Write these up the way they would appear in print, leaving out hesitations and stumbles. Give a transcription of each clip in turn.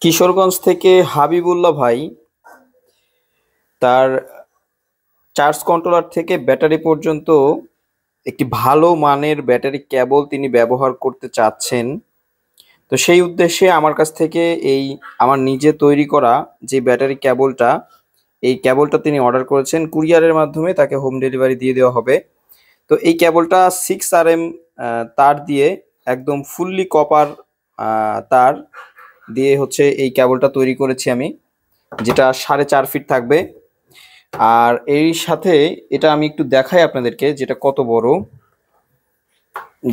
কিশোরগঞ্জ থেকে হাবিবুল্লাহ ভাই তার চার্জ কন্ট্রোলার থেকে ব্যাটারি পর্যন্ত একটি ভালো মানের ব্যাটারি কেবল তিনি ব্যবহার করতে চাচ্ছেন। তো সেই উদ্দেশ্যে আমার কাছ থেকে আমার নিজে তৈরি করা যে ব্যাটারি কেবলটা, এই কেবলটা তিনি অর্ডার করেছেন। কুরিয়ারের মাধ্যমে তাকে হোম ডেলিভারি দিয়ে দেওয়া হবে। তো এই কেবলটা 6 RM তার দিয়ে, একদম ফুললি কপার তার দিয়ে হচ্ছে এই কেবলটা তৈরি করেছি আমি, যেটা 4.5 ফিট থাকবে। আর এই সাথে এটা আমি একটু দেখাই আপনাদেরকে যেটা কত বড়।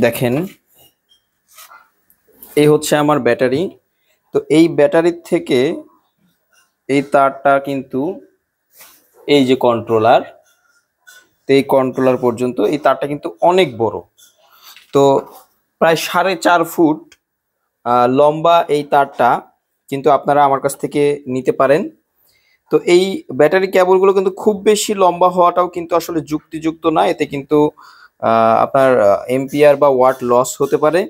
দেখেন, এই হচ্ছে আমার ব্যাটারি। তো এই ব্যাটারির থেকে এই তারটা কিন্তু, এই যে কন্ট্রোলার, তো এই কন্ট্রোলার পর্যন্ত এই তারটা কিন্তু অনেক বড়। তো প্রায় 4.5 ফুট লম্বা এই তারটা কিন্তু আপনারা আমার কাছ থেকে নিতে পারেন। তো এই ব্যাটারি কেবলগুলো কিন্তু খুব বেশি লম্বা হওয়াটাও কিন্তু আসলে যুক্তিযুক্ত না। এতে কিন্তু আপনার এম্পিয়ার বা ওয়াট লস হতে পারে।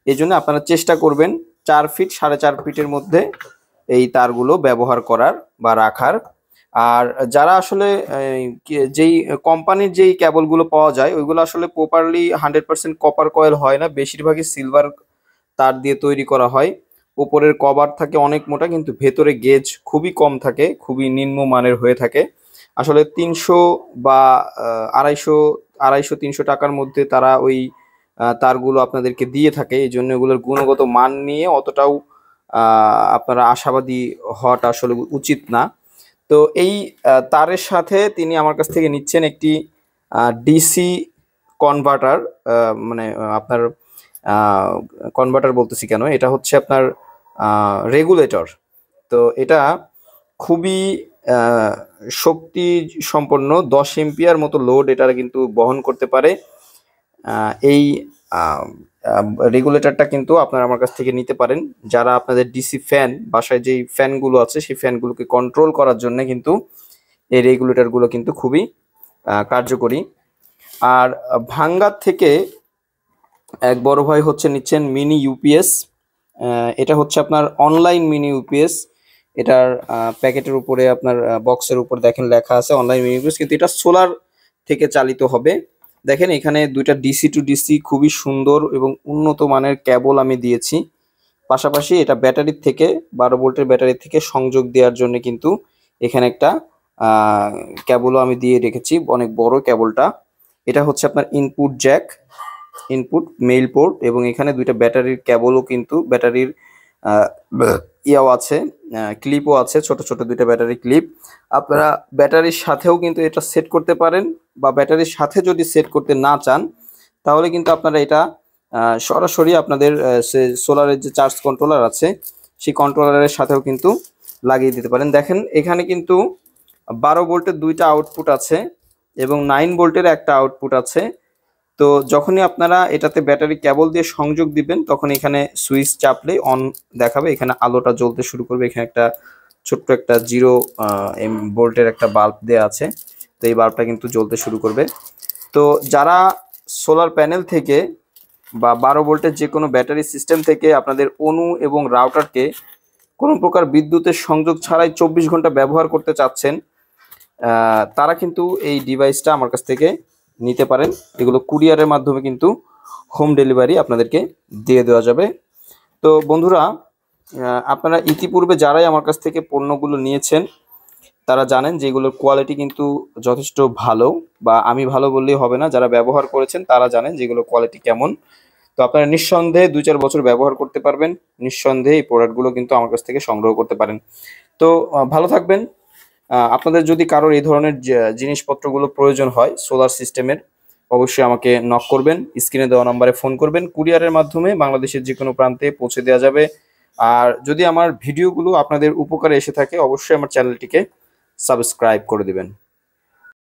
এই জন্য আপনারা চেষ্টা করবেন 4 ফিট 4.5 ফিটের মধ্যে এই তারগুলো ব্যবহার করার বা রাখার। আর যারা আসলে যেই কোম্পানির যেই কেবলগুলো পাওয়া যায় ওইগুলো আসলে প্রপারলি 100% কপার কয়েল হয় না, বেশিরভাগই সিলভার তার দিয়ে তৈরি করা হয়। উপরের কভার থাকে অনেক মোটা, কিন্তু ভেতরে গেজ খুবই কম থাকে, খুবই নিম্নমানের হয়ে থাকে। আসলে 300 বা 250 250-300 টাকার মধ্যে তারা ওই তারগুলো আপনাদেরকে দিয়ে থাকে। এই জন্য এগুলোর গুণগত মান নিয়ে অতটাও আপনারা আশাবাদী হওয়াটা আসলে উচিত না। তো এই তারের সাথে তিনি আমার কাছ থেকে নিচ্ছেন একটি ডিসি কনভার্টার। মানে আপনার কনভার্টার বলতেছি কেন, এটা হচ্ছে আপনার রেগুলেটর। তো এটা খুবই শক্তি সম্পন্ন, 10 এম্পিয়ার মতো লোড এটা কিন্তু বহন করতে পারে। এই রেগুলেটরটা কিন্তু আপনারা আমার কাছ থেকে নিতে পারেন। যারা আপনাদের ডিসি ফ্যান, বাসায় যেই ফ্যানগুলো আছে সেই ফ্যানগুলোকে কন্ট্রোল করার জন্য কিন্তু এই রেগুলেটরগুলো কিন্তু খুবই কার্যকরী। আর ভাঙ্গার থেকে এক বড় ভাই হচ্ছে নিচ্ছেন মিনি ইউপিএস। এটা হচ্ছে আপনার অনলাইন মিনি ইউপিএস। এটার প্যাকেটের উপরে আপনার বক্সের উপর দেখেন লেখা আছে অনলাইন মিনি ইউপিএস, কিন্তু এটা সোলার থেকে চালিত হবে। দেখেন এখানে দুইটা ডিসি টু ডিসি খুবই সুন্দর এবং উন্নত মানের কেবল আমি দিয়েছি। পাশাপাশি এটা ব্যাটারির থেকে 12 ভোল্টের ব্যাটারি থেকে সংযোগ দেওয়ার জন্য কিন্তু এখানে একটা কেবলও আমি দিয়ে রেখেছি, অনেক বড় কেবলটা। এটা হচ্ছে আপনার input Jack, input mail port, এবং এখানে দুইটা ব্যাটারির কেবলও কিন্তু ব্যাটারির ইয়াও আছে, ক্লিপও আছে, ছোট ছোট দুইটা ব্যাটারি ক্লিপ। আপনারা ব্যাটারির সাথেও কিন্তু এটা সেট করতে পারেন, বা ব্যাটারির সাথে যদি সেট করতে না চান তাহলে কিন্তু আপনারা এটা সরাসরি আপনাদের সোলারের যে চার্জ কন্ট্রোলার আছে সেই কন্ট্রোলারের সাথেও কিন্তু লাগিয়ে দিতে পারেন। দেখেন এখানে কিন্তু 12 ভোল্টের দুইটা আউটপুট আছে এবং 9 ভোল্টের একটা আউটপুট আছে। তো যখনই আপনারা এটাতে ব্যাটারি কেবল দিয়ে সংযোগ দিবেন তখন এখানে সুইচ চাপলে অন দেখাবে, এখানে আলোটা জ্বলতে শুরু করবে। এখানে একটা ছোট্ট একটা 0 ভোল্টের একটা বাল্ব দেওয়া আছে, তো এই বাল্বটা কিন্তু জ্বলতে শুরু করবে। তো যারা সোলার প্যানেল থেকে বা 12 ভোল্টের যে কোনো ব্যাটারি সিস্টেম থেকে আপনাদের অনু এবং রাউটারকে কোনো প্রকার বিদ্যুতের সংযোগ ছাড়াই 24 ঘন্টা ব্যবহার করতে চাচ্ছেন, তারা কিন্তু এই ডিভাইসটা আমার কাছ থেকে নিতে পারেন। এগুলো কুরিয়ারের মাধ্যমে কিন্তু হোম ডেলিভারি আপনাদেরকে দিয়ে দেওয়া যাবে। তো বন্ধুরা, আপনারা ইতিপূর্বে যারাই আমার কাছ থেকে পণ্যগুলো নিয়েছেন তারা জানেন যে এগুলোর কোয়ালিটি কিন্তু যথেষ্ট ভালো, বা আমি ভালো বললেই হবে না, যারা ব্যবহার করেছেন তারা জানেন যে এগুলোর কোয়ালিটি কেমন। তো আপনারা নিঃসন্দেহে 2-4 বছর ব্যবহার করতে পারবেন। নিঃসন্দেহে এই প্রোডাক্টগুলো কিন্তু আমার কাছ থেকে সংগ্রহ করতে পারেন। তো ভালো থাকবেন। আপনাদের যদি কারোর এই ধরনের জিনিসপত্রগুলো প্রয়োজন হয় সোলার সিস্টেমের, অবশ্যই আমাকে নক করবেন, স্ক্রিনে দেওয়া নম্বরে ফোন করবেন। কুরিয়ারের মাধ্যমে বাংলাদেশের যে কোনো প্রান্তে পৌঁছে দেওয়া যাবে। আর যদি আমার ভিডিওগুলো আপনাদের উপকারে এসে থাকে অবশ্যই আমার চ্যানেলটিকে সাবস্ক্রাইব করে দিবেন।